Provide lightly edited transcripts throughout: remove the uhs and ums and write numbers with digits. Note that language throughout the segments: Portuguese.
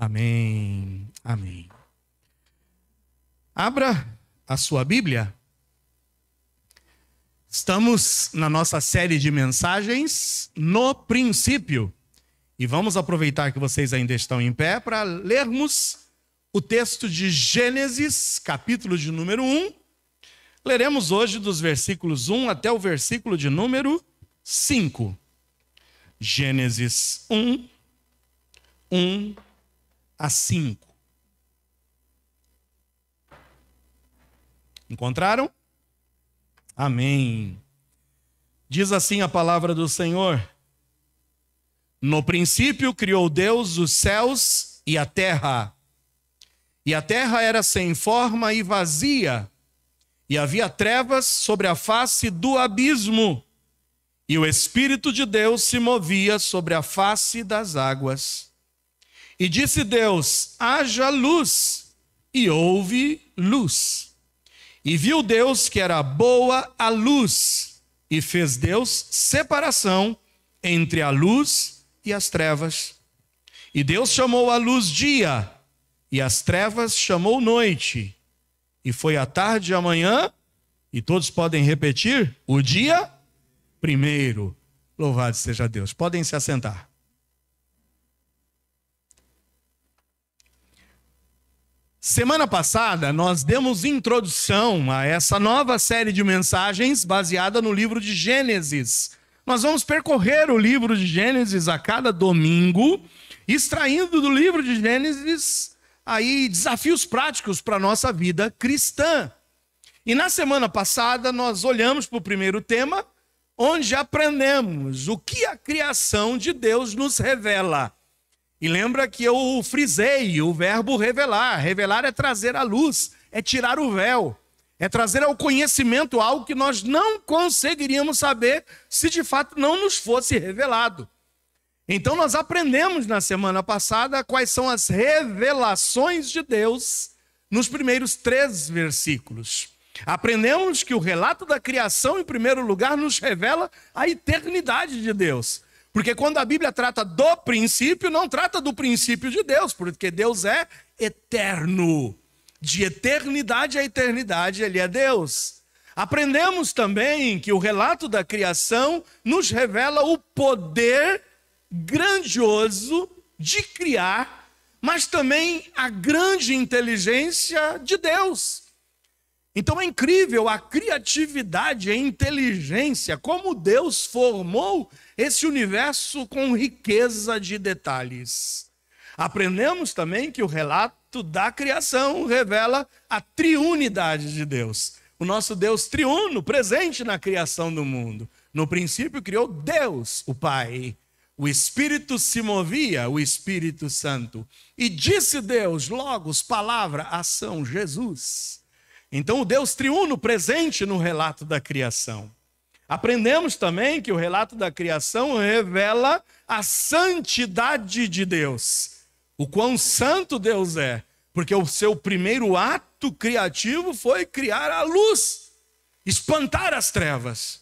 Amém. Amém. Abra a sua Bíblia. Estamos na nossa série de mensagens no princípio. E vamos aproveitar que vocês ainda estão em pé para lermos o texto de Gênesis, capítulo de número 1. Leremos hoje dos versículos 1 até o versículo de número 5. Gênesis 1, 1 a 5. Encontraram? Amém. Diz assim a palavra do Senhor: No princípio criou Deus os céus e a terra era sem forma e vazia, e havia trevas sobre a face do abismo, e o Espírito de Deus se movia sobre a face das águas. E disse Deus: haja luz, e houve luz. E viu Deus que era boa a luz, e fez Deus separação entre a luz e as trevas. E Deus chamou a luz dia, e as trevas chamou noite. E foi a tarde e a manhã, e todos podem repetir, o dia primeiro. Louvado seja Deus. Podem se assentar. Semana passada, nós demos introdução a essa nova série de mensagens baseada no livro de Gênesis. Nós vamos percorrer o livro de Gênesis a cada domingo, extraindo do livro de Gênesis aí desafios práticos para a nossa vida cristã. E na semana passada, nós olhamos para o primeiro tema, onde aprendemos o que a criação de Deus nos revela. E lembra que eu frisei o verbo revelar. Revelar é trazer à luz, é tirar o véu, é trazer ao conhecimento algo que nós não conseguiríamos saber se de fato não nos fosse revelado. Então nós aprendemos na semana passada quais são as revelações de Deus nos primeiros 3 versículos. Aprendemos que o relato da criação, em primeiro lugar, nos revela a eternidade de Deus. Porque quando a Bíblia trata do princípio, não trata do princípio de Deus, porque Deus é eterno. De eternidade a eternidade, Ele é Deus. Aprendemos também que o relato da criação nos revela o poder grandioso de criar, mas também a grande inteligência de Deus. Então é incrível a criatividade, a inteligência, como Deus formou esse universo com riqueza de detalhes. Aprendemos também que o relato da criação revela a triunidade de Deus. O nosso Deus triuno, presente na criação do mundo. No princípio criou Deus, o Pai. O Espírito se movia, o Espírito Santo. E disse Deus, logos, palavra, ação, Jesus. Então o Deus triuno presente no relato da criação. Aprendemos também que o relato da criação revela a santidade de Deus. O quão santo Deus é, porque o seu primeiro ato criativo foi criar a luz, espantar as trevas.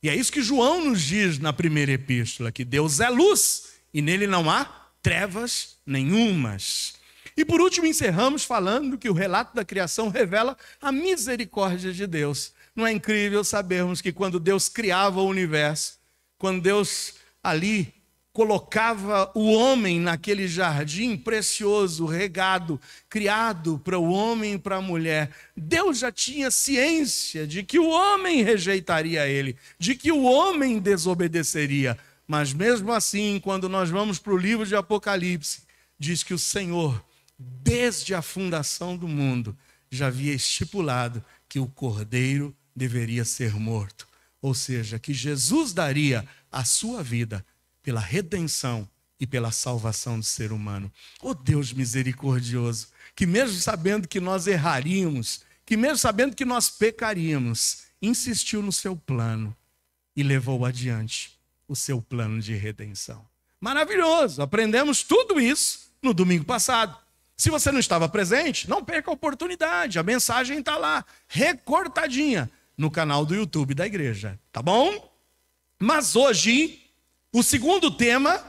E é isso que João nos diz na primeira epístola, que Deus é luz e nele não há trevas nenhumas. E por último encerramos falando que o relato da criação revela a misericórdia de Deus. Não é incrível sabermos que quando Deus criava o universo, quando Deus ali colocava o homem naquele jardim precioso, regado, criado para o homem e para a mulher, Deus já tinha ciência de que o homem rejeitaria ele, de que o homem desobedeceria. Mas mesmo assim, quando nós vamos para o livro de Apocalipse, diz que o Senhor, desde a fundação do mundo, já havia estipulado que o cordeiro deveria ser morto. Ou seja, que Jesus daria a sua vida pela redenção e pela salvação do ser humano. Oh Deus misericordioso, que mesmo sabendo que nós erraríamos, que mesmo sabendo que nós pecaríamos, insistiu no seu plano e levou adiante o seu plano de redenção. Maravilhoso, aprendemos tudo isso no domingo passado. Se você não estava presente, não perca a oportunidade, a mensagem está lá, recortadinha, no canal do YouTube da igreja, tá bom? Mas hoje, o segundo tema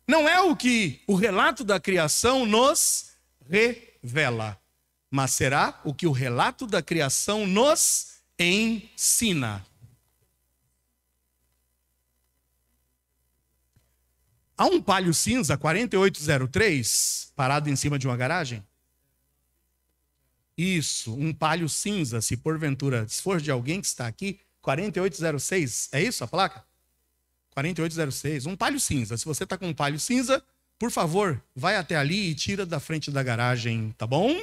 não é o que o relato da criação nos revela, mas será o que o relato da criação nos ensina. Há um Palio cinza 4803 parado em cima de uma garagem? Isso, um Palio cinza, se porventura, se for de alguém que está aqui, 4806, é isso a placa? 4806, um Palio cinza. Se você está com um Palio cinza, por favor, vai até ali e tira da frente da garagem, tá bom?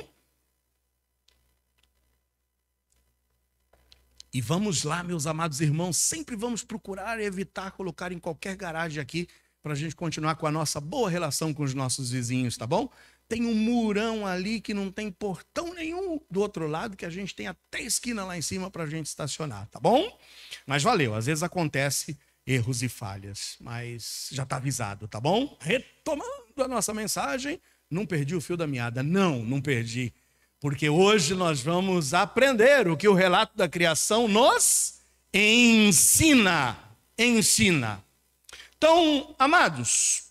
E vamos lá, meus amados irmãos, sempre vamos procurar evitar colocar em qualquer garagem aqui, para a gente continuar com a nossa boa relação com os nossos vizinhos, tá bom? Tem um murão ali que não tem portão nenhum do outro lado, que a gente tem até esquina lá em cima para a gente estacionar, tá bom? Mas valeu, às vezes acontece erros e falhas, mas já está avisado, tá bom? Retomando a nossa mensagem, não perdi o fio da meada, não perdi, porque hoje nós vamos aprender o que o relato da criação nos ensina. Então, amados,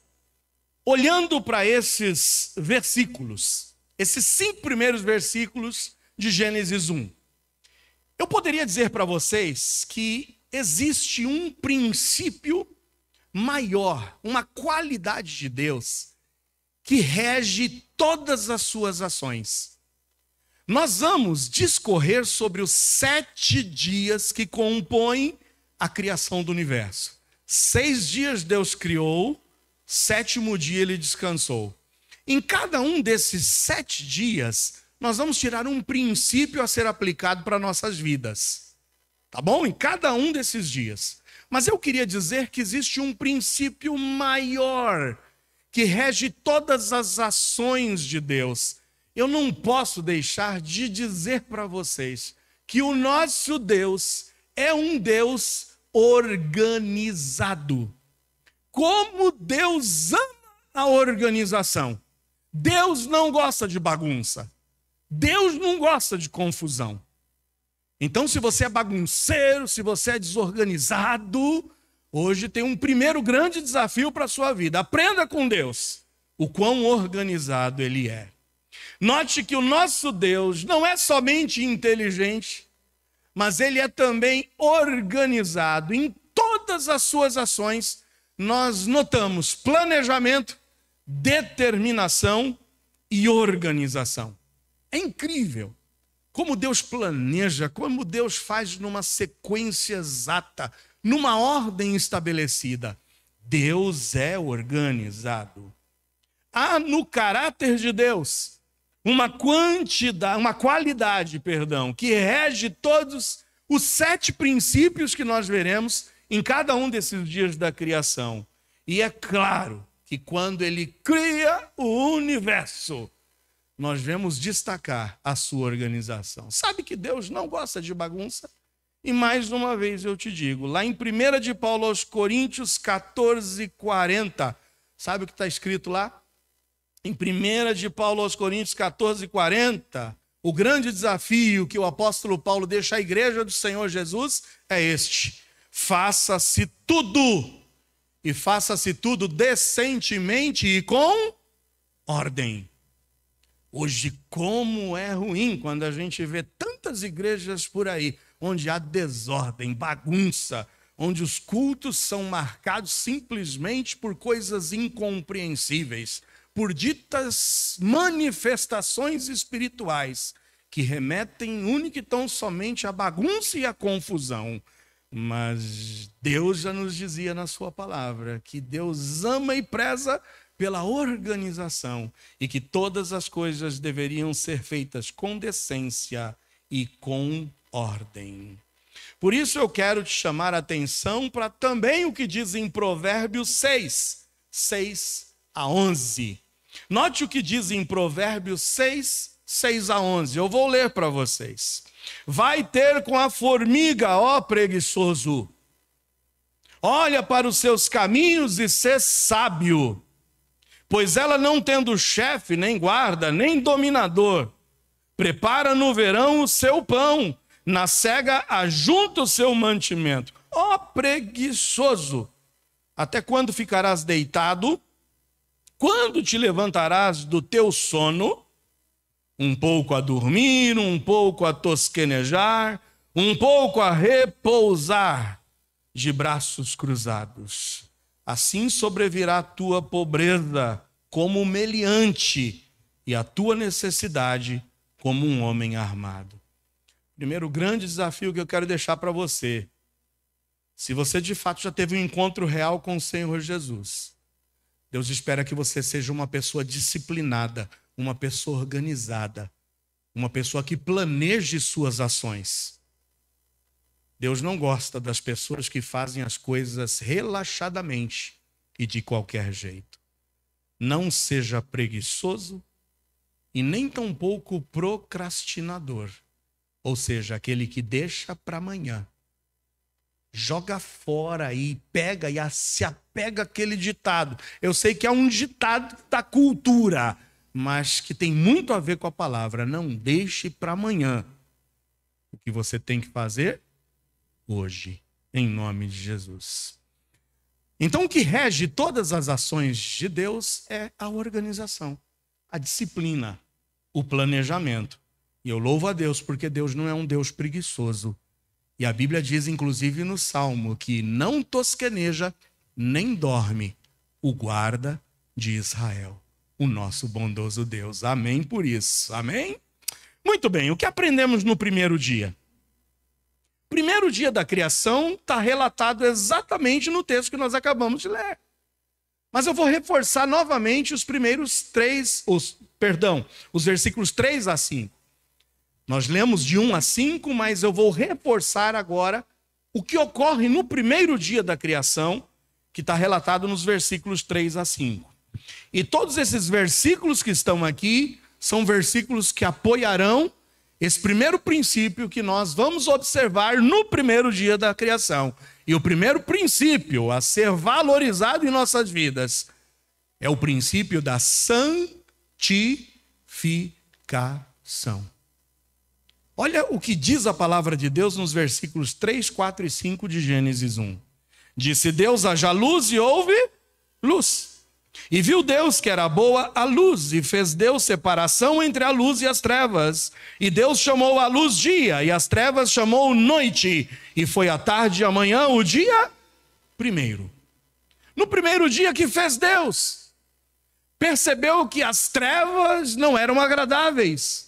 olhando para esses versículos, esses 5 primeiros versículos de Gênesis 1, eu poderia dizer para vocês que existe um princípio maior, uma qualidade de Deus que rege todas as suas ações. Nós vamos discorrer sobre os 7 dias que compõem a criação do universo. 6 dias Deus criou, 7º dia ele descansou. Em cada um desses 7 dias, nós vamos tirar um princípio a ser aplicado para nossas vidas. Tá bom? Em cada um desses dias. Mas eu queria dizer que existe um princípio maior que rege todas as ações de Deus. Eu não posso deixar de dizer para vocês que o nosso Deus é um Deus organizado. Como Deus ama a organização. Deus não gosta de bagunça. Deus não gosta de confusão. Então, se você é bagunceiro, se você é desorganizado, hoje tem um primeiro grande desafio para a sua vida. Aprenda com Deus o quão organizado Ele é. Note que o nosso Deus não é somente inteligente, mas Ele é também organizado. Em todas as suas ações, nós notamos planejamento, determinação e organização. É incrível como Deus planeja, como Deus faz numa sequência exata, numa ordem estabelecida. Deus é organizado. Há no caráter de Deus uma qualidade, que rege todos os 7 princípios que nós veremos em cada um desses dias da criação. E é claro que quando Ele cria o universo, nós vemos destacar a sua organização. Sabe que Deus não gosta de bagunça? E mais uma vez eu te digo, lá em 1 de Paulo aos Coríntios 14:40, sabe o que está escrito lá? Em 1 de Paulo aos Coríntios 14:40, o grande desafio que o apóstolo Paulo deixa à igreja do Senhor Jesus é este: faça-se tudo, e faça-se tudo decentemente e com ordem. Hoje, como é ruim quando a gente vê tantas igrejas por aí, onde há desordem, bagunça, onde os cultos são marcados simplesmente por coisas incompreensíveis, por ditas manifestações espirituais que remetem única e tão somente à bagunça e à confusão. Mas Deus já nos dizia na sua palavra que Deus ama e preza pela organização e que todas as coisas deveriam ser feitas com decência e com ordem. Por isso eu quero te chamar a atenção para também o que diz em Provérbios 6:6-11. Note o que diz em Provérbios 6:6-11. Eu vou ler para vocês. Vai ter com a formiga, ó preguiçoso. Olha para os seus caminhos e sê sábio. Pois ela não tendo chefe, nem guarda, nem dominador, prepara no verão o seu pão, na cega ajunta o seu mantimento. Ó preguiçoso, até quando ficarás deitado? Quando te levantarás do teu sono, um pouco a dormir, um pouco a tosquenejar, um pouco a repousar de braços cruzados. Assim sobrevirá a tua pobreza como meliante e a tua necessidade como um homem armado. Primeiro grande desafio que eu quero deixar para você, se você de fato já teve um encontro real com o Senhor Jesus, Deus espera que você seja uma pessoa disciplinada, uma pessoa organizada, uma pessoa que planeje suas ações. Deus não gosta das pessoas que fazem as coisas relaxadamente e de qualquer jeito. Não seja preguiçoso e nem tampouco procrastinador, ou seja, aquele que deixa para amanhã. Joga fora e pega e se apega àquele ditado. Eu sei que é um ditado da cultura, mas que tem muito a ver com a palavra. Não deixe para amanhã o que você tem que fazer hoje, em nome de Jesus. Então, o que rege todas as ações de Deus é a organização, a disciplina, o planejamento. E eu louvo a Deus porque Deus não é um Deus preguiçoso. E a Bíblia diz, inclusive no Salmo, que não tosqueneja nem dorme o guarda de Israel, o nosso bondoso Deus. Amém por isso. Amém? Muito bem, o que aprendemos no primeiro dia? O primeiro dia da criação está relatado exatamente no texto que nós acabamos de ler. Mas eu vou reforçar novamente os versículos 3 a 5. Nós lemos de 1 a 5, mas eu vou reforçar agora o que ocorre no primeiro dia da criação, que está relatado nos versículos 3 a 5. E todos esses versículos que estão aqui são versículos que apoiarão esse primeiro princípio que nós vamos observar no primeiro dia da criação. E o primeiro princípio a ser valorizado em nossas vidas é o princípio da santificação. Olha o que diz a palavra de Deus nos versículos 3, 4 e 5 de Gênesis 1. Disse Deus: haja luz, e houve luz. E viu Deus que era boa a luz, e fez Deus separação entre a luz e as trevas. E Deus chamou a luz dia, e as trevas chamou noite. E foi a tarde e a manhã o dia primeiro. No primeiro dia que fez Deus, percebeu que as trevas não eram agradáveis.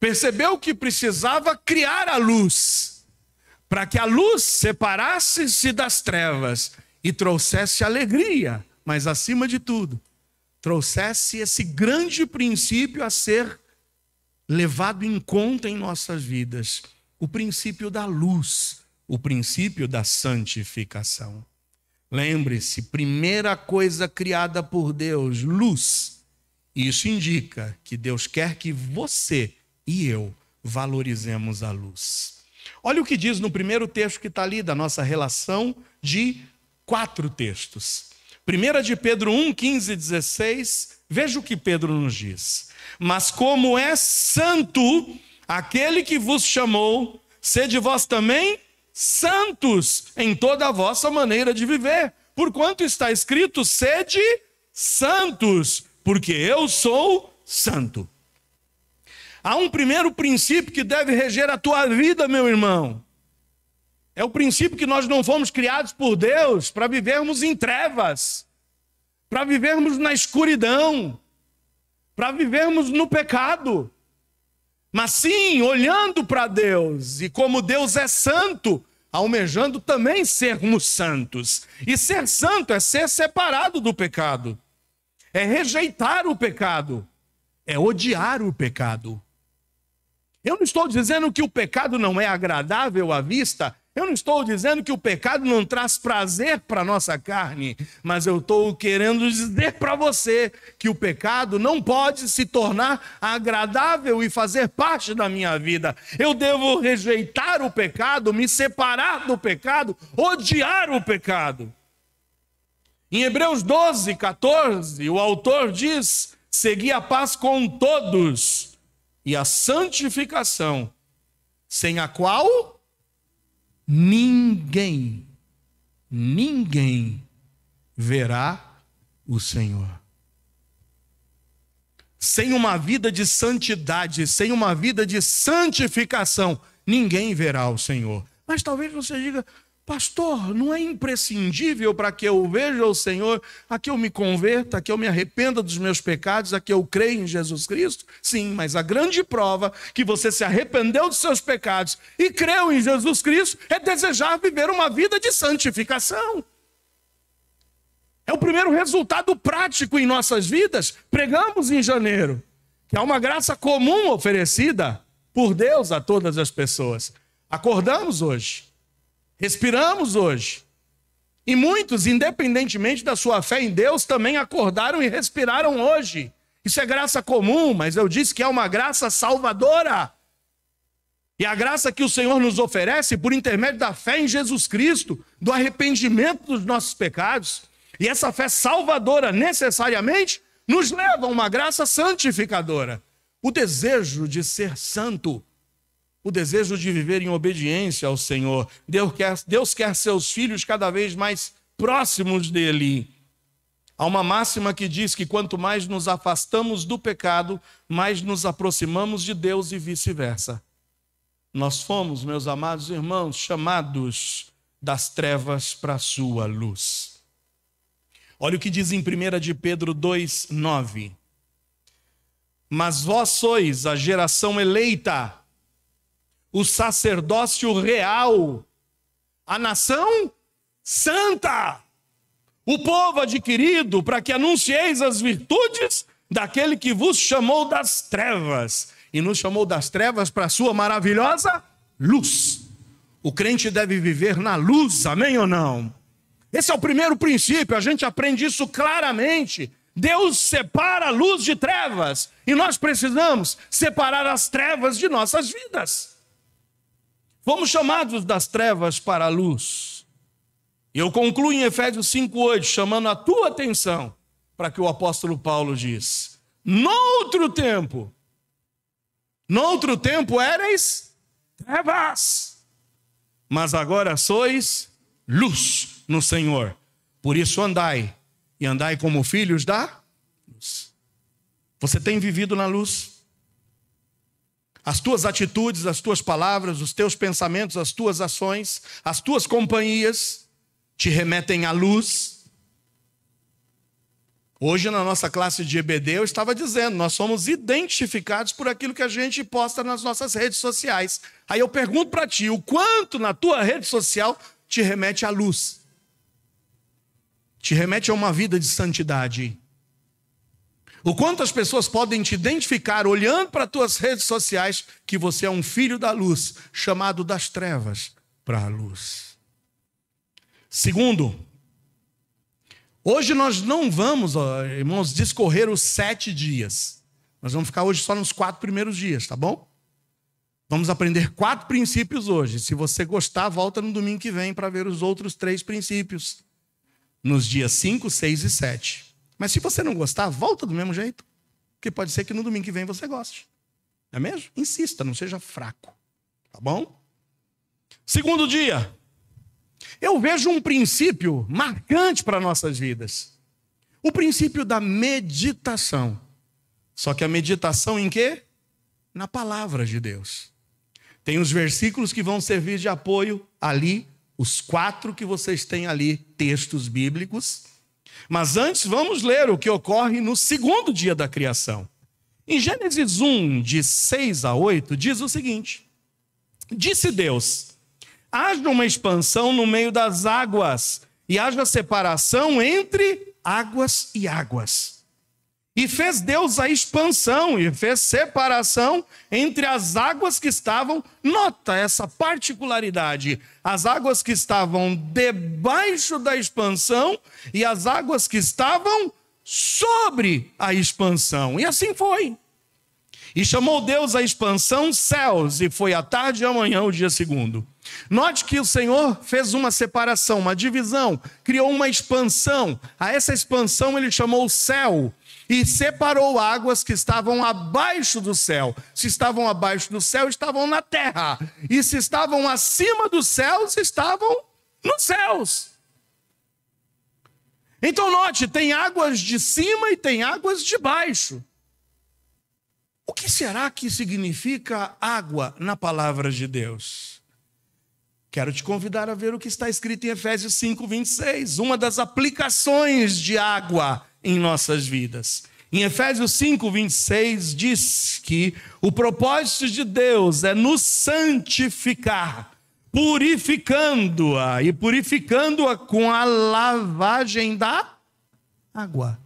Percebeu que precisava criar a luz, para que a luz separasse-se das trevas e trouxesse alegria, mas acima de tudo, trouxesse esse grande princípio a ser levado em conta em nossas vidas, o princípio da luz, o princípio da santificação. Lembre-se, primeira coisa criada por Deus, luz. Isso indica que Deus quer que você e eu valorizemos a luz. Olha o que diz no primeiro texto que está ali, da nossa relação de 4 textos. 1 de Pedro 1, 15 e 16, veja o que Pedro nos diz. Mas como é santo aquele que vos chamou, sede vós também santos em toda a vossa maneira de viver. Porquanto está escrito, sede santos, porque eu sou santo. Há um primeiro princípio que deve reger a tua vida, meu irmão. É o princípio que nós não fomos criados por Deus para vivermos em trevas, para vivermos na escuridão, para vivermos no pecado. Mas sim, olhando para Deus, e como Deus é santo, almejando também sermos santos. E ser santo é ser separado do pecado, é rejeitar o pecado, é odiar o pecado. Eu não estou dizendo que o pecado não é agradável à vista, eu não estou dizendo que o pecado não traz prazer para a nossa carne, mas eu estou querendo dizer para você que o pecado não pode se tornar agradável e fazer parte da minha vida. Eu devo rejeitar o pecado, me separar do pecado, odiar o pecado. Em Hebreus 12, 14, o autor diz: segui a paz com todos e a santificação, sem a qual ninguém verá o Senhor. sem uma vida de santidade, sem uma vida de santificação, ninguém verá o Senhor. Mas talvez você diga: pastor, não é imprescindível para que eu veja o Senhor, a que eu me converta, a que eu me arrependa dos meus pecados, a que eu creia em Jesus Cristo? Sim, mas a grande prova que você se arrependeu dos seus pecados e creu em Jesus Cristo é desejar viver uma vida de santificação. É o primeiro resultado prático em nossas vidas. Pregamos em janeiro que há uma graça comum oferecida por Deus a todas as pessoas. Acordamos hoje. Respiramos hoje. E muitos, independentemente da sua fé em Deus, também acordaram e respiraram hoje. Isso é graça comum, mas eu disse que é uma graça salvadora. E a graça que o Senhor nos oferece por intermédio da fé em Jesus Cristo, do arrependimento dos nossos pecados. E essa fé salvadora necessariamente nos leva a uma graça santificadora. O desejo de ser santo, o desejo de viver em obediência ao Senhor. Deus quer seus filhos cada vez mais próximos dele. Há uma máxima que diz que quanto mais nos afastamos do pecado, mais nos aproximamos de Deus e vice-versa. Nós fomos, meus amados irmãos, chamados das trevas para a sua luz. Olha o que diz em 1 de Pedro 2:9. Mas vós sois a geração eleita, o sacerdócio real, a nação santa, o povo adquirido, para que anuncieis as virtudes daquele que vos chamou das trevas e nos chamou das trevas para a sua maravilhosa luz. O crente deve viver na luz, amém ou não? Esse é o primeiro princípio, a gente aprende isso claramente. Deus separa a luz de trevas e nós precisamos separar as trevas de nossas vidas. Fomos chamados das trevas para a luz. E eu concluo em Efésios 5:8, chamando a tua atenção para que o apóstolo Paulo diz: noutro tempo éreis trevas, mas agora sois luz no Senhor. Por isso andai, e andai como filhos da luz. Você tem vivido na luz? As tuas atitudes, as tuas palavras, os teus pensamentos, as tuas ações, as tuas companhias te remetem à luz? Hoje na nossa classe de EBD eu estava dizendo, nós somos identificados por aquilo que a gente posta nas nossas redes sociais. Aí eu pergunto para ti, o quanto na tua rede social te remete à luz? Te remete a uma vida de santidade? O quanto as pessoas podem te identificar olhando para as tuas redes sociais que você é um filho da luz, chamado das trevas para a luz. Segundo, hoje nós não vamos, irmãos, discorrer os 7 dias. Nós vamos ficar hoje só nos 4 primeiros dias, tá bom? Vamos aprender 4 princípios hoje. Se você gostar, volta no domingo que vem para ver os outros 3 princípios. Nos dias 5, 6 e 7. Mas se você não gostar, volta do mesmo jeito. Porque pode ser que no domingo que vem você goste. Não é mesmo? Insista, não seja fraco. Tá bom? Segundo dia. Eu vejo um princípio marcante para nossas vidas. O princípio da meditação. Só que a meditação em quê? Na palavra de Deus. Tem os versículos que vão servir de apoio ali. Os 4 que vocês têm ali, textos bíblicos. Mas antes vamos ler o que ocorre no segundo dia da criação. Em Gênesis 1, de 6 a 8, diz o seguinte: disse Deus: haja uma expansão no meio das águas, e haja separação entre águas e águas. E fez Deus a expansão, e fez separação entre as águas que estavam, nota essa particularidade, as águas que estavam debaixo da expansão e as águas que estavam sobre a expansão. E assim foi. E chamou Deus a expansão céus, e foi à tarde e amanhã o dia segundo. Note que o Senhor fez uma separação, uma divisão, criou uma expansão. A essa expansão ele chamou o céu. E separou águas que estavam abaixo do céu. Se estavam abaixo do céu, estavam na terra. E se estavam acima dos céus, estavam nos céus. Então note, tem águas de cima e tem águas de baixo. O que será que significa água na palavra de Deus? Quero te convidar a ver o que está escrito em Efésios 5:26, uma das aplicações de água em nossas vidas. Em Efésios 5:26 diz que o propósito de Deus é nos santificar, purificando-a e purificando-a com a lavagem da água.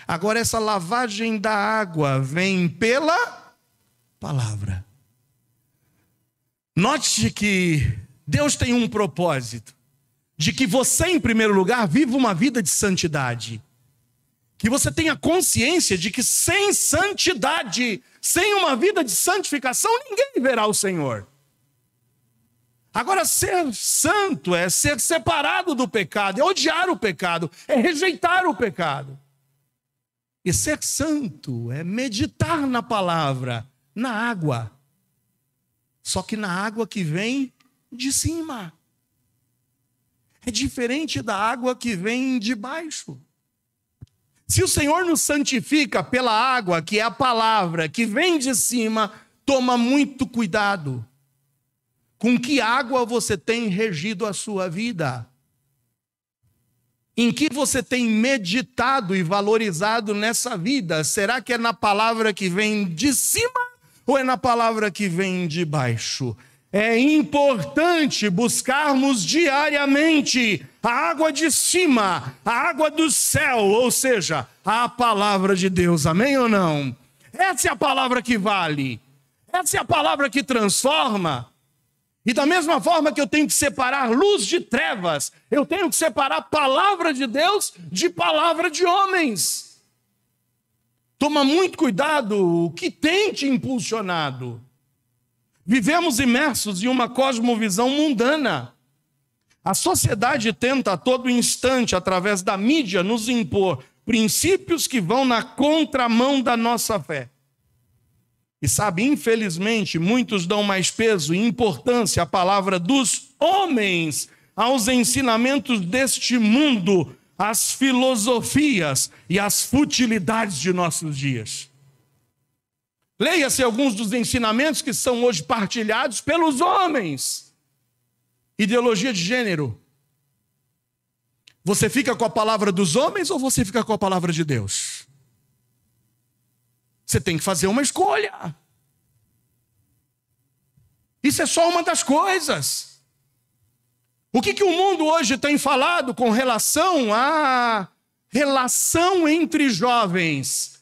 Agora, essa lavagem da água vem pela palavra. Note que Deus tem um propósito de que você, em primeiro lugar, viva uma vida de santidade. Que você tenha consciência de que sem santidade, sem uma vida de santificação, ninguém verá o Senhor. Agora, ser santo é ser separado do pecado, é odiar o pecado, é rejeitar o pecado. E ser santo é meditar na palavra, na água. Só que na água que vem de cima. É diferente da água que vem de baixo. Se o Senhor nos santifica pela água, que é a palavra, que vem de cima, toma muito cuidado. Com que água você tem regido a sua vida? Em que você tem meditado e valorizado nessa vida? Será que é na palavra que vem de cima ou é na palavra que vem de baixo? É importante buscarmos diariamente a água de cima, a água do céu, ou seja, a palavra de Deus, amém ou não? Essa é a palavra que vale, essa é a palavra que transforma. E da mesma forma que eu tenho que separar luz de trevas, eu tenho que separar a palavra de Deus de palavra de homens. Toma muito cuidado o que tem te impulsionado. Vivemos imersos em uma cosmovisão mundana. A sociedade tenta a todo instante, através da mídia, nos impor princípios que vão na contramão da nossa fé. E sabe, infelizmente, muitos dão mais peso e importância à palavra dos homens, aos ensinamentos deste mundo, às filosofias e às futilidades de nossos dias. Leia-se alguns dos ensinamentos que são hoje partilhados pelos homens. Ideologia de gênero. Você fica com a palavra dos homens ou você fica com a palavra de Deus? Você tem que fazer uma escolha. Isso é só uma das coisas. O que o mundo hoje tem falado com relação à relação entre jovens?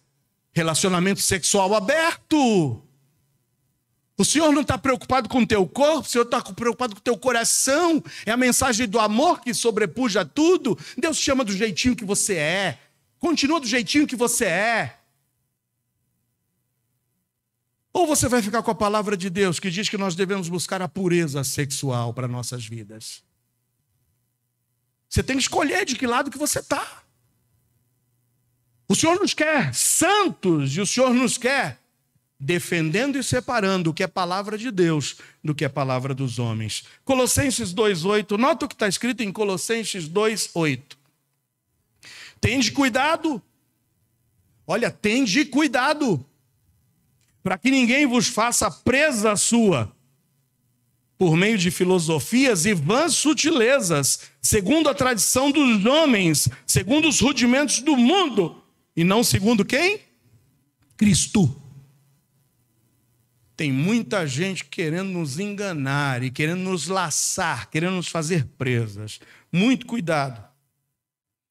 Relacionamento sexual aberto. O Senhor não está preocupado com o teu corpo, o Senhor está preocupado com o teu coração. É a mensagem do amor que sobrepuja tudo. Deus te chama do jeitinho que você é. Continua do jeitinho que você é. Ou você vai ficar com a palavra de Deus, que diz que nós devemos buscar a pureza sexual para nossas vidas. Você tem que escolher de que lado que você está. O Senhor nos quer santos e o Senhor nos quer defendendo e separando o que é palavra de Deus do que é palavra dos homens. Colossenses 2:8, nota o que está escrito em Colossenses 2:8. Tende cuidado, olha, tende cuidado, para que ninguém vos faça presa sua, por meio de filosofias e vãs sutilezas, segundo a tradição dos homens, segundo os rudimentos do mundo, e não segundo quem? Cristo. Tem muita gente querendo nos enganar e querendo nos laçar, querendo nos fazer presas. Muito cuidado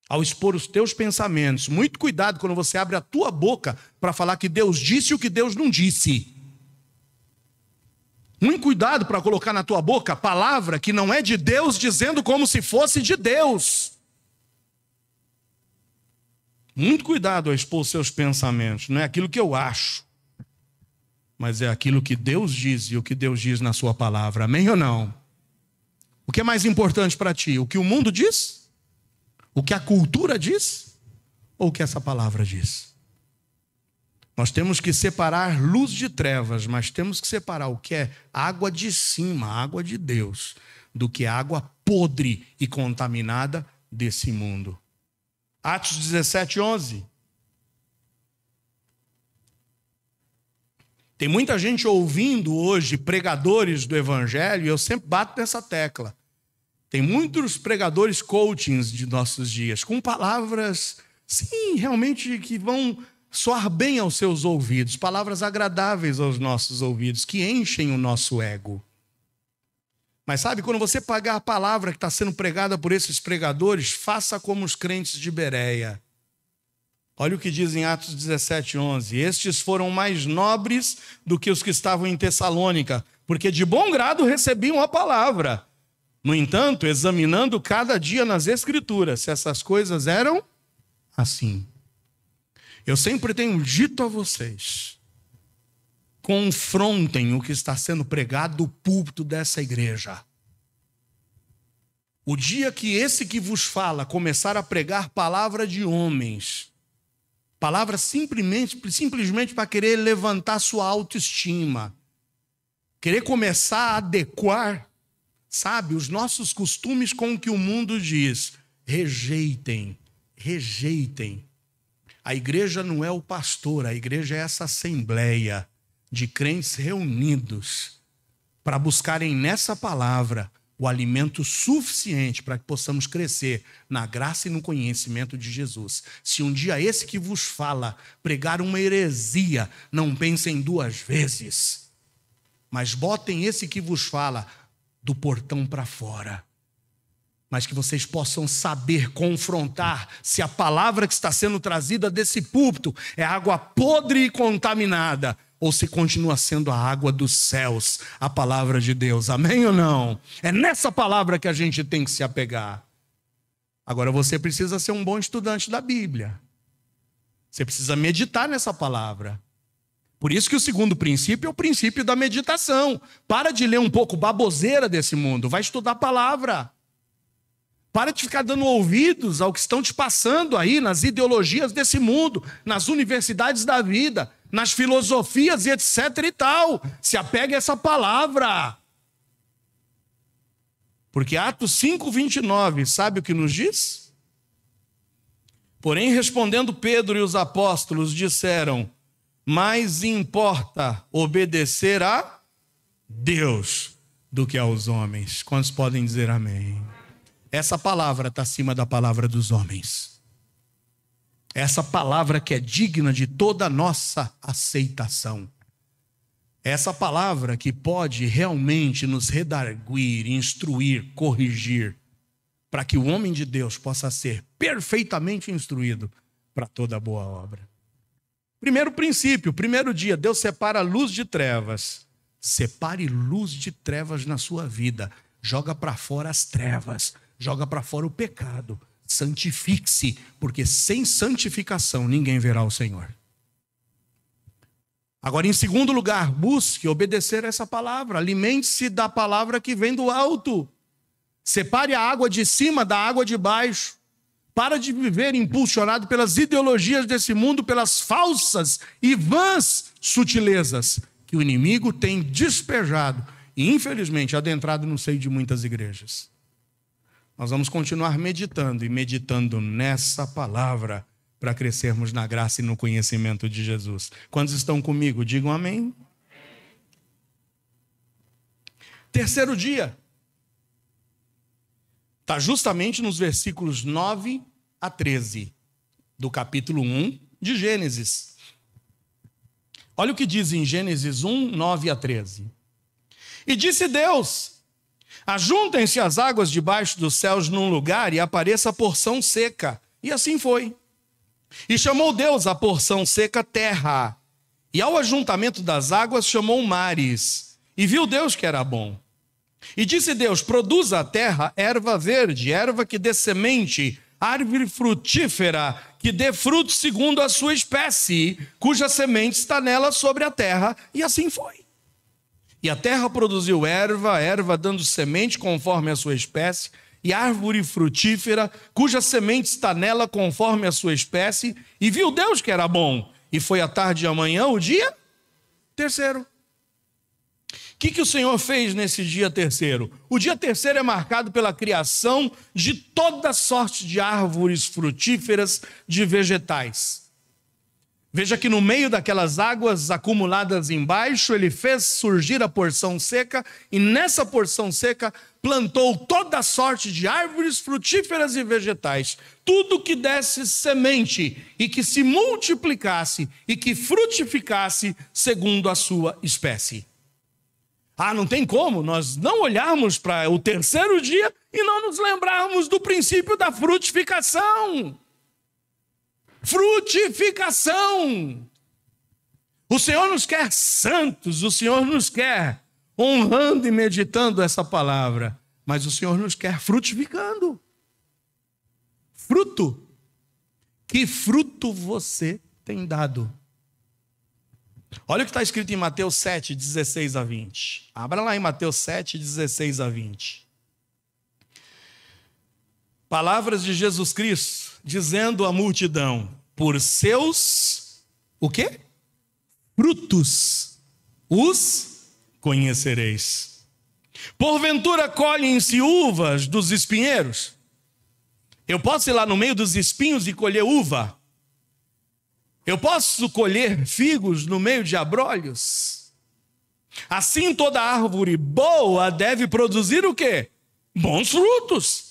ao expor os teus pensamentos. Muito cuidado quando você abre a tua boca para falar que Deus disse o que Deus não disse. Muito cuidado para colocar na tua boca a palavra que não é de Deus, dizendo como se fosse de Deus. Muito cuidado ao expor os seus pensamentos. Não é aquilo que eu acho, mas é aquilo que Deus diz e o que Deus diz na sua palavra. Amém ou não? O que é mais importante para ti? O que o mundo diz? O que a cultura diz? Ou o que essa palavra diz? Nós temos que separar luz de trevas, mas temos que separar o que é água de cima, água de Deus, do que é água podre e contaminada desse mundo. Atos 17:11. Tem muita gente ouvindo hoje pregadores do evangelho, e eu sempre bato nessa tecla. Tem muitos pregadores coachings de nossos dias, com palavras, sim, realmente que vão soar bem aos seus ouvidos, palavras agradáveis aos nossos ouvidos, que enchem o nosso ego. Mas sabe, quando você pagar a palavra que está sendo pregada por esses pregadores, faça como os crentes de Bereia. Olha o que diz em Atos 17:11. Estes foram mais nobres do que os que estavam em Tessalônica, porque de bom grado recebiam a palavra. No entanto, examinando cada dia nas Escrituras, se essas coisas eram assim. Eu sempre tenho dito a vocês, confrontem o que está sendo pregado do púlpito dessa igreja. O dia que esse que vos fala começar a pregar palavra de homens, palavra simplesmente para querer levantar sua autoestima, querer começar a adequar, sabe, os nossos costumes com o que o mundo diz, rejeitem. A igreja não é o pastor, a igreja é essa assembleia de crentes reunidos para buscarem nessa palavra o alimento suficiente para que possamos crescer na graça e no conhecimento de Jesus. Se um dia esse que vos fala pregar uma heresia, não pensem duas vezes, mas botem esse que vos fala do portão para fora. Mas que vocês possam saber confrontar se a palavra que está sendo trazida desse púlpito é água podre e contaminada, ou se continua sendo a água dos céus, a palavra de Deus. Amém ou não? É nessa palavra que a gente tem que se apegar. Agora você precisa ser um bom estudante da Bíblia. Você precisa meditar nessa palavra. Por isso que o segundo princípio é o princípio da meditação. Para de ler um pouco baboseira desse mundo, vai estudar a palavra. Para de ficar dando ouvidos ao que estão te passando aí nas ideologias desse mundo, nas universidades da vida, nas filosofias e etc e tal. Se apegue a essa palavra. Porque Atos 5:29, sabe o que nos diz? Porém, respondendo Pedro e os apóstolos, disseram: mais importa obedecer a Deus do que aos homens. Quantos podem dizer amém? Essa palavra está acima da palavra dos homens. Essa palavra que é digna de toda a nossa aceitação. Essa palavra que pode realmente nos redarguir, instruir, corrigir, para que o homem de Deus possa ser perfeitamente instruído para toda boa obra. Primeiro princípio, primeiro dia, Deus separa luz de trevas. Separe luz de trevas na sua vida. Joga para fora as trevas. Joga para fora o pecado. Santifique-se, porque sem santificação ninguém verá o Senhor. Agora, em segundo lugar, busque obedecer a essa palavra. Alimente-se da palavra que vem do alto. Separe a água de cima da água de baixo. Para de viver impulsionado pelas ideologias desse mundo, pelas falsas e vãs sutilezas que o inimigo tem despejado e, infelizmente, adentrado no seio de muitas igrejas. Nós vamos continuar meditando e meditando nessa palavra para crescermos na graça e no conhecimento de Jesus. Quantos estão comigo? Digam amém. Terceiro dia. Está justamente nos versículos 9 a 13 do capítulo 1 de Gênesis. Olha o que diz em Gênesis 1, 9 a 13. E disse Deus: ajuntem-se as águas debaixo dos céus num lugar e apareça a porção seca. E assim foi. E chamou Deus a porção seca terra. E ao ajuntamento das águas chamou mares. E viu Deus que era bom. E disse Deus: produza a terra erva verde, erva que dê semente, árvore frutífera, que dê fruto segundo a sua espécie, cuja semente está nela sobre a terra. E assim foi. E a terra produziu erva, erva dando semente conforme a sua espécie, e árvore frutífera, cuja semente está nela conforme a sua espécie. E viu Deus que era bom. E foi a tarde e amanhã o dia terceiro. O que o Senhor fez nesse dia terceiro? O dia terceiro é marcado pela criação de toda sorte de árvores frutíferas, de vegetais. Veja que no meio daquelas águas acumuladas embaixo, ele fez surgir a porção seca, e nessa porção seca plantou toda sorte de árvores frutíferas e vegetais. Tudo que desse semente e que se multiplicasse e que frutificasse segundo a sua espécie. Não tem como nós não olharmos para o terceiro dia e não nos lembrarmos do princípio da frutificação. Frutificação. O Senhor nos quer santos, o Senhor nos quer honrando e meditando essa palavra, mas o Senhor nos quer frutificando. Fruto. Que fruto você tem dado? Olha o que está escrito em Mateus 7, 16 a 20. Abra lá em Mateus 7, 16 a 20. Palavras de Jesus Cristo, dizendo à multidão: por seus, o quê? Frutos os conhecereis. Porventura colhem-se uvas dos espinheiros? Eu posso ir lá no meio dos espinhos e colher uva? Eu posso colher figos no meio de abrolhos? Assim toda árvore boa deve produzir o quê? Bons frutos.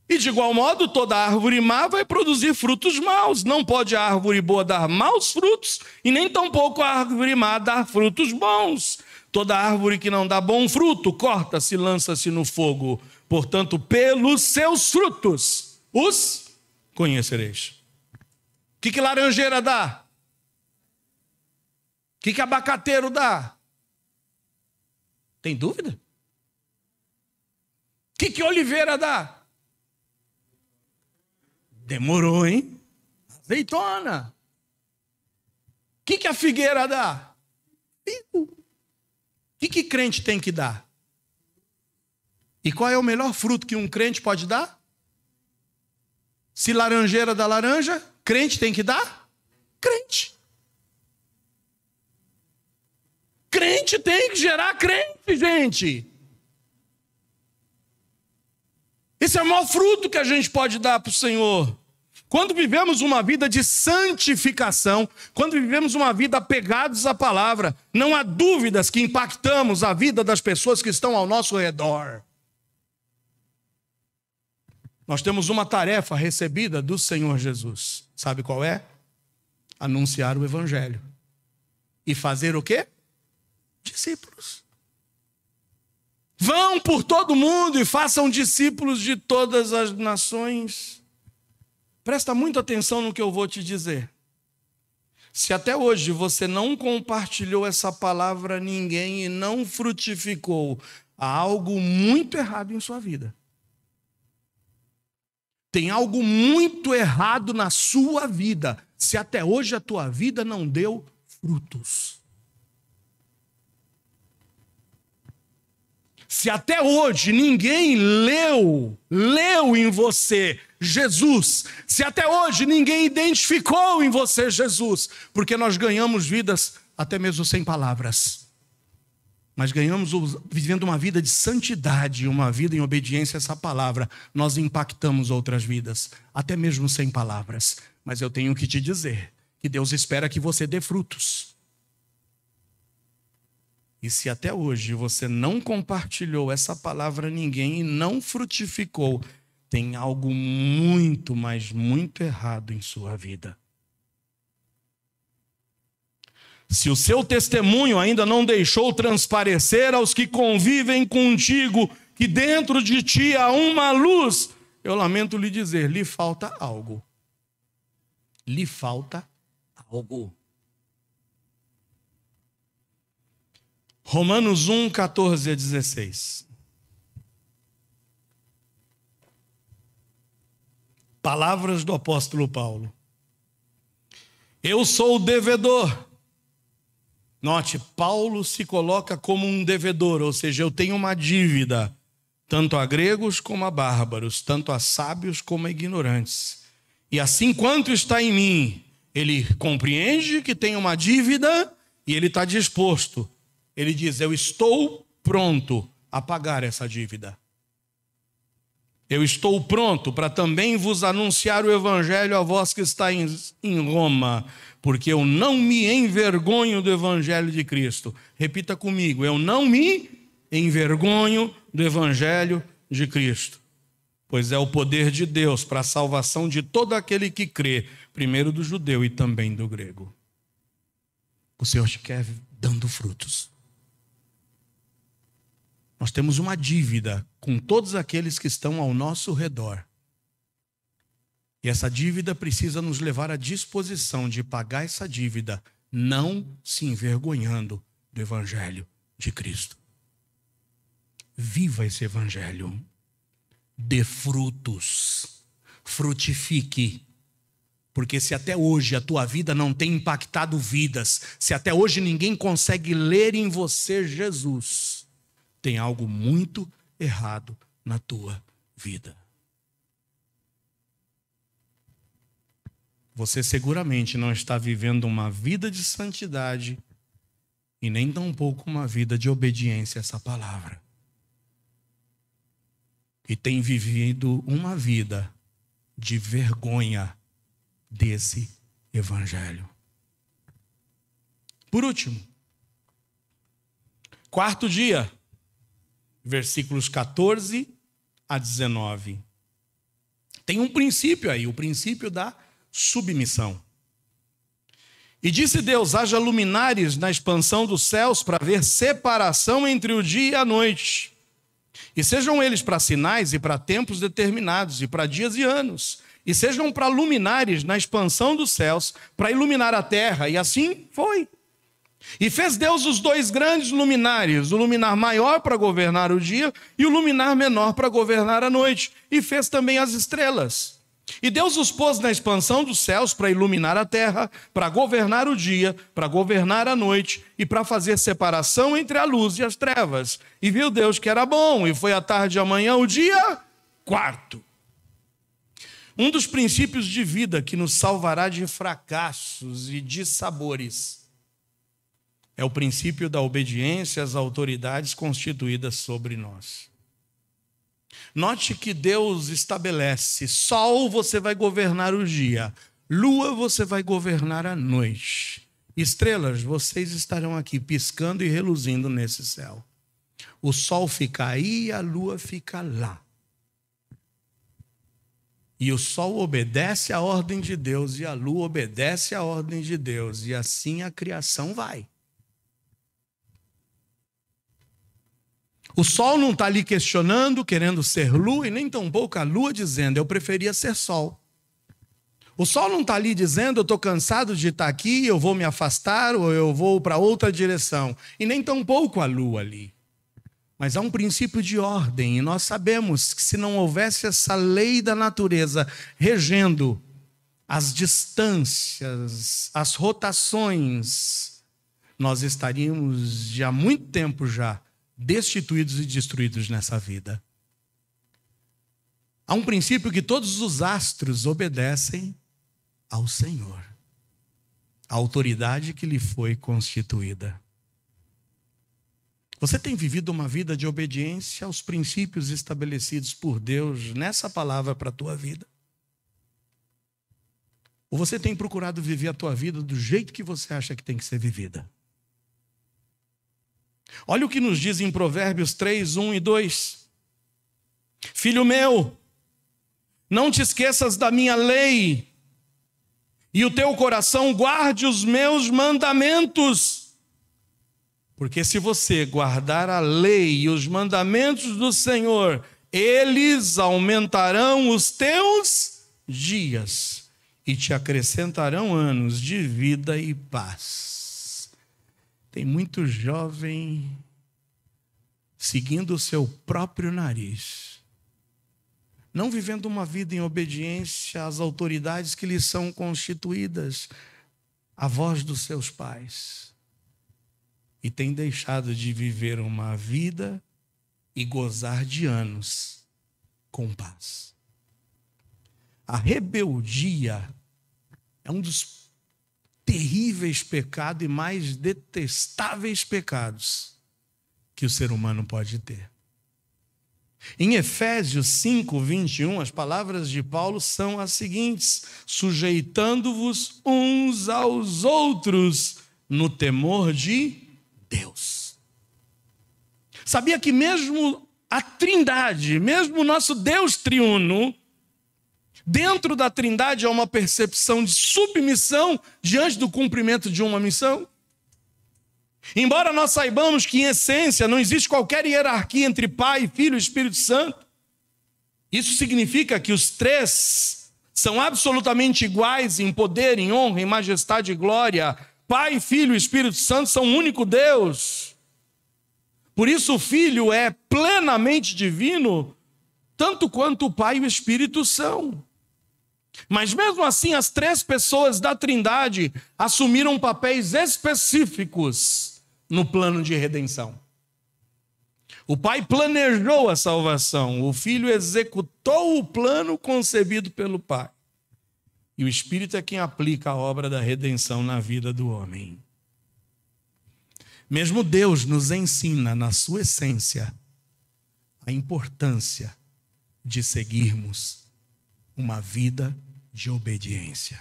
E de igual modo, toda árvore má vai produzir frutos maus. Não pode a árvore boa dar maus frutos, e nem tampouco a árvore má dar frutos bons. Toda árvore que não dá bom fruto, corta-se e lança-se no fogo. Portanto, pelos seus frutos os conhecereis. O que laranjeira dá? O que abacateiro dá? Tem dúvida? O que oliveira dá? Demorou, hein? Azeitona. O que a figueira dá? Figo. O que crente tem que dar? E qual é o melhor fruto que um crente pode dar? Se laranjeira dá laranja, crente tem que dar? Crente. Crente tem que gerar crente, gente. Esse é o maior fruto que a gente pode dar para o Senhor. Quando vivemos uma vida de santificação, quando vivemos uma vida apegados à palavra, não há dúvidas que impactamos a vida das pessoas que estão ao nosso redor. Nós temos uma tarefa recebida do Senhor Jesus. Sabe qual é? Anunciar o Evangelho. E fazer o quê? Discípulos. Vão por todo mundo e façam discípulos de todas as nações. Presta muita atenção no que eu vou te dizer. Se até hoje você não compartilhou essa palavra a ninguém e não frutificou, há algo muito errado em sua vida. Tem algo muito errado na sua vida, se até hoje a tua vida não deu frutos. Se até hoje ninguém leu em você Jesus, se até hoje ninguém identificou em você Jesus, porque nós ganhamos vidas até mesmo sem palavras, mas ganhamos vivendo uma vida de santidade, uma vida em obediência a essa palavra, nós impactamos outras vidas, até mesmo sem palavras. Mas eu tenho que te dizer que Deus espera que você dê frutos. E se até hoje você não compartilhou essa palavra a ninguém e não frutificou, tem algo muito, mas muito errado em sua vida. Se o seu testemunho ainda não deixou transparecer aos que convivem contigo, que dentro de ti há uma luz, eu lamento lhe dizer, lhe falta algo. Lhe falta algo. Romanos 1, 14 a 16. Palavras do apóstolo Paulo. Eu sou o devedor. Note, Paulo se coloca como um devedor, ou seja, eu tenho uma dívida, tanto a gregos como a bárbaros, tanto a sábios como a ignorantes. E assim quanto está em mim, ele compreende que tem uma dívida e ele está disposto. Ele diz, eu estou pronto a pagar essa dívida. Eu estou pronto para também vos anunciar o evangelho a vós que estáis em Roma, porque eu não me envergonho do evangelho de Cristo. Repita comigo, eu não me envergonho do evangelho de Cristo, pois é o poder de Deus para a salvação de todo aquele que crê, primeiro do judeu e também do grego. O Senhor te quer dando frutos. Nós temos uma dívida com todos aqueles que estão ao nosso redor. E essa dívida precisa nos levar à disposição de pagar essa dívida, não se envergonhando do evangelho de Cristo. Viva esse evangelho. Dê frutos. Frutifique. Porque se até hoje a tua vida não tem impactado vidas, se até hoje ninguém consegue ler em você Jesus, tem algo muito errado na tua vida. Você seguramente não está vivendo uma vida de santidade e nem tampouco uma vida de obediência a essa palavra. E tem vivido uma vida de vergonha desse evangelho. Por último, quarto dia, versículos 14 a 19. Tem um princípio aí, o princípio da submissão. E disse Deus: haja luminares na expansão dos céus para ver separação entre o dia e a noite. E sejam eles para sinais e para tempos determinados, e para dias e anos. E sejam para luminares na expansão dos céus, para iluminar a terra. E assim foi. E fez Deus os dois grandes luminares, o luminar maior para governar o dia e o luminar menor para governar a noite. E fez também as estrelas. E Deus os pôs na expansão dos céus para iluminar a terra, para governar o dia, para governar a noite e para fazer separação entre a luz e as trevas. E viu Deus que era bom, e foi a tarde e amanhã o dia quarto. Um dos princípios de vida que nos salvará de fracassos e de sabores é o princípio da obediência às autoridades constituídas sobre nós. Note que Deus estabelece: sol você vai governar o dia, lua você vai governar a noite, estrelas vocês estarão aqui piscando e reluzindo nesse céu. O sol fica aí e a lua fica lá. E o sol obedece à ordem de Deus e a lua obedece à ordem de Deus, e assim a criação vai. O sol não está ali questionando, querendo ser lua, e nem tampouco a lua dizendo: eu preferia ser sol. O sol não está ali dizendo: eu estou cansado de estar aqui, eu vou me afastar ou eu vou para outra direção. E nem tampouco a lua ali. Mas há um princípio de ordem, e nós sabemos que se não houvesse essa lei da natureza regendo as distâncias, as rotações, nós estaríamos de há muito tempo já destituídos e destruídos nessa vida. Há um princípio que todos os astros obedecem ao Senhor, a autoridade que lhe foi constituída. Você tem vivido uma vida de obediência aos princípios estabelecidos por Deus nessa palavra para a tua vida? Ou você tem procurado viver a tua vida do jeito que você acha que tem que ser vivida? Olha o que nos diz em Provérbios 3, 1 e 2. Filho meu, não te esqueças da minha lei, e o teu coração guarde os meus mandamentos. Porque se você guardar a lei e os mandamentos do Senhor, eles aumentarão os teus dias e te acrescentarão anos de vida e paz. Tem muito jovem seguindo o seu próprio nariz, não vivendo uma vida em obediência às autoridades que lhes são constituídas, à voz dos seus pais. E tem deixado de viver uma vida e gozar de anos com paz. A rebeldia é um dos terríveis pecados e mais detestáveis pecados que o ser humano pode ter. Em Efésios 5, 21, as palavras de Paulo são as seguintes: sujeitando-vos uns aos outros no temor de Deus. Sabia que mesmo a Trindade, mesmo o nosso Deus triuno, dentro da Trindade há uma percepção de submissão diante do cumprimento de uma missão? Embora nós saibamos que, em essência, não existe qualquer hierarquia entre Pai, Filho e Espírito Santo, isso significa que os três são absolutamente iguais em poder, em honra, em majestade e glória. Pai, Filho e Espírito Santo são um único Deus. Por isso o Filho é plenamente divino, tanto quanto o Pai e o Espírito são. Mas mesmo assim, as três pessoas da Trindade assumiram papéis específicos no plano de redenção. O Pai planejou a salvação, o Filho executou o plano concebido pelo Pai. E o Espírito é quem aplica a obra da redenção na vida do homem. Mesmo Deus nos ensina, na sua essência, a importância de seguirmos uma vida de obediência.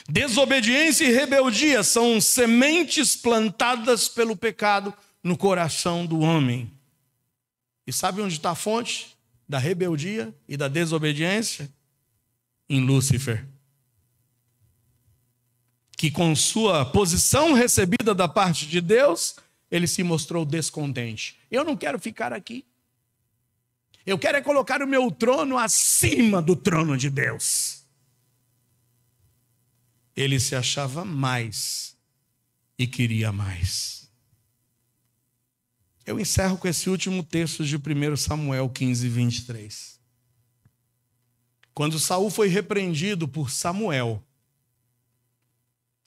Desobediência e rebeldia são sementes plantadas pelo pecado no coração do homem. E sabe onde está a fonte da rebeldia e da desobediência? Em Lúcifer, que com sua posição recebida da parte de Deus, ele se mostrou descontente. Eu não quero ficar aqui. Eu quero é colocar o meu trono acima do trono de Deus. Ele se achava mais e queria mais. Eu encerro com esse último texto de 1 Samuel 15, 23. Quando Saul foi repreendido por Samuel,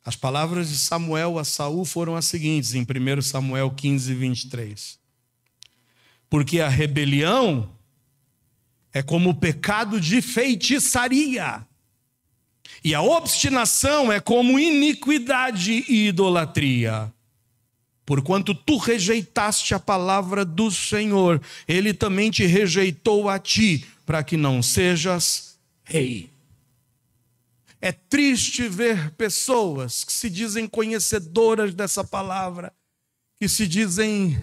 as palavras de Samuel a Saul foram as seguintes, em 1 Samuel 15, 23. Porque a rebelião é como o pecado de feitiçaria, e a obstinação é como iniquidade e idolatria. Porquanto tu rejeitaste a palavra do Senhor, ele também te rejeitou a ti, para que não sejas rei. É triste ver pessoas que se dizem conhecedoras dessa palavra, que se dizem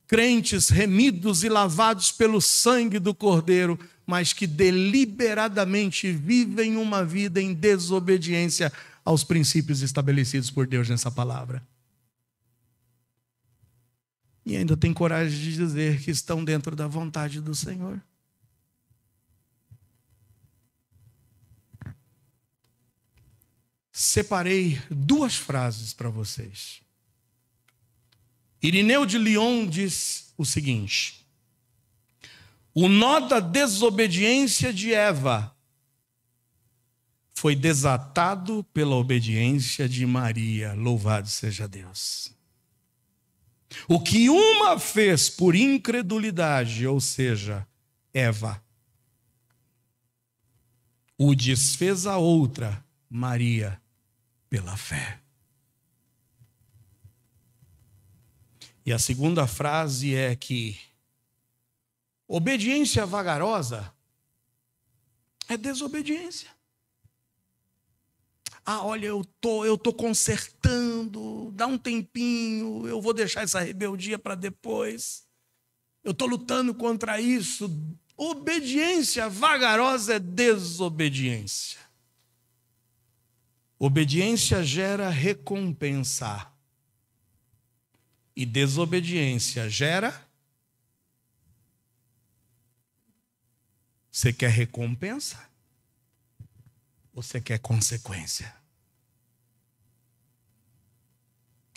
crentes remidos e lavados pelo sangue do Cordeiro, mas que deliberadamente vivem uma vida em desobediência aos princípios estabelecidos por Deus nessa palavra. E ainda tem coragem de dizer que estão dentro da vontade do Senhor. Separei duas frases para vocês. Irineu de Lyon diz o seguinte: o nó da desobediência de Eva foi desatado pela obediência de Maria, louvado seja Deus. O que uma fez por incredulidade, ou seja, Eva, o desfez a outra, Maria, pela fé. E a segunda frase é que obediência vagarosa é desobediência. Ah, olha, eu tô consertando, dá um tempinho, eu vou deixar essa rebeldia para depois. Eu estou lutando contra isso. Obediência vagarosa é desobediência. Obediência gera recompensa. E desobediência gera... Você quer recompensa? Ou você quer consequência?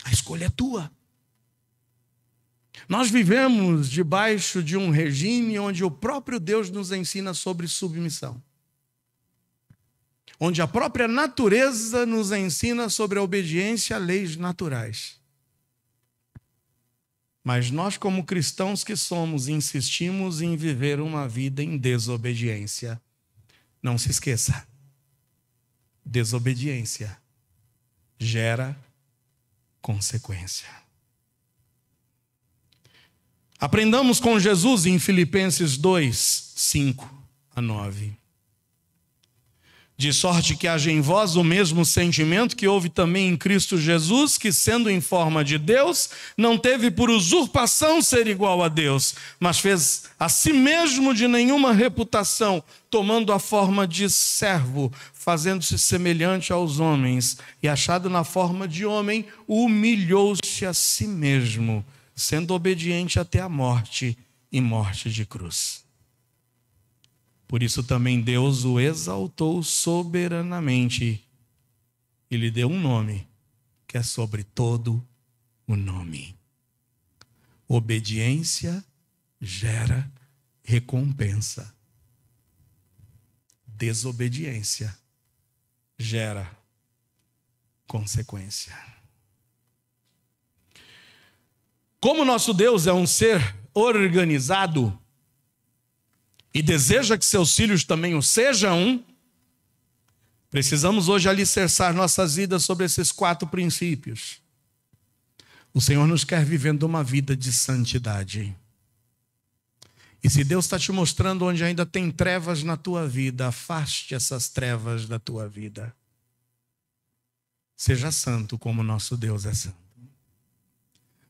A escolha é tua. Nós vivemos debaixo de um regime onde o próprio Deus nos ensina sobre submissão. Onde a própria natureza nos ensina sobre a obediência a leis naturais. Mas nós, como cristãos que somos, insistimos em viver uma vida em desobediência. Não se esqueça. Desobediência gera consequência. Aprendamos com Jesus em Filipenses 2, 5-9. De sorte que haja em vós o mesmo sentimento que houve também em Cristo Jesus, que sendo em forma de Deus, não teve por usurpação ser igual a Deus, mas fez a si mesmo de nenhuma reputação, tomando a forma de servo, fazendo-se semelhante aos homens, e achado na forma de homem, humilhou-se a si mesmo, sendo obediente até a morte e morte de cruz. Por isso também Deus o exaltou soberanamente e lhe deu um nome que é sobre todo o nome. Obediência gera recompensa. Desobediência gera consequência. Como nosso Deus é um ser organizado, e deseja que seus filhos também o sejam, precisamos hoje alicerçar nossas vidas sobre esses 4 princípios. O Senhor nos quer vivendo uma vida de santidade. E se Deus está te mostrando onde ainda tem trevas na tua vida, afaste essas trevas da tua vida. Seja santo como nosso Deus é santo.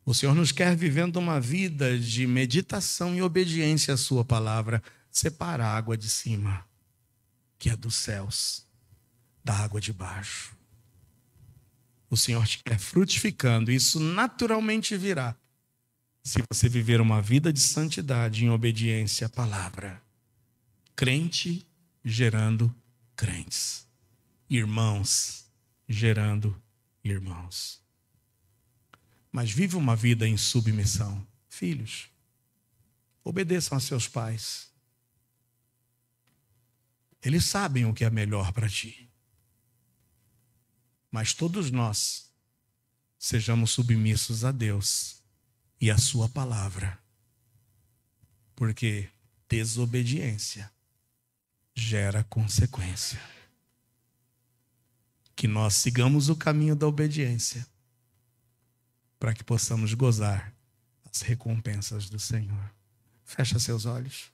O Senhor nos quer vivendo uma vida de meditação e obediência à sua palavra. Separa a água de cima, que é dos céus, da água de baixo. O Senhor te quer frutificando, e isso naturalmente virá, se você viver uma vida de santidade em obediência à palavra. Crente gerando crentes. Irmãos gerando irmãos. Mas vive uma vida em submissão. Filhos, obedeçam a seus pais. Eles sabem o que é melhor para ti. Mas todos nós sejamos submissos a Deus e a sua palavra. Porque desobediência gera consequência. Que nós sigamos o caminho da obediência para que possamos gozar as recompensas do Senhor. Fecha seus olhos.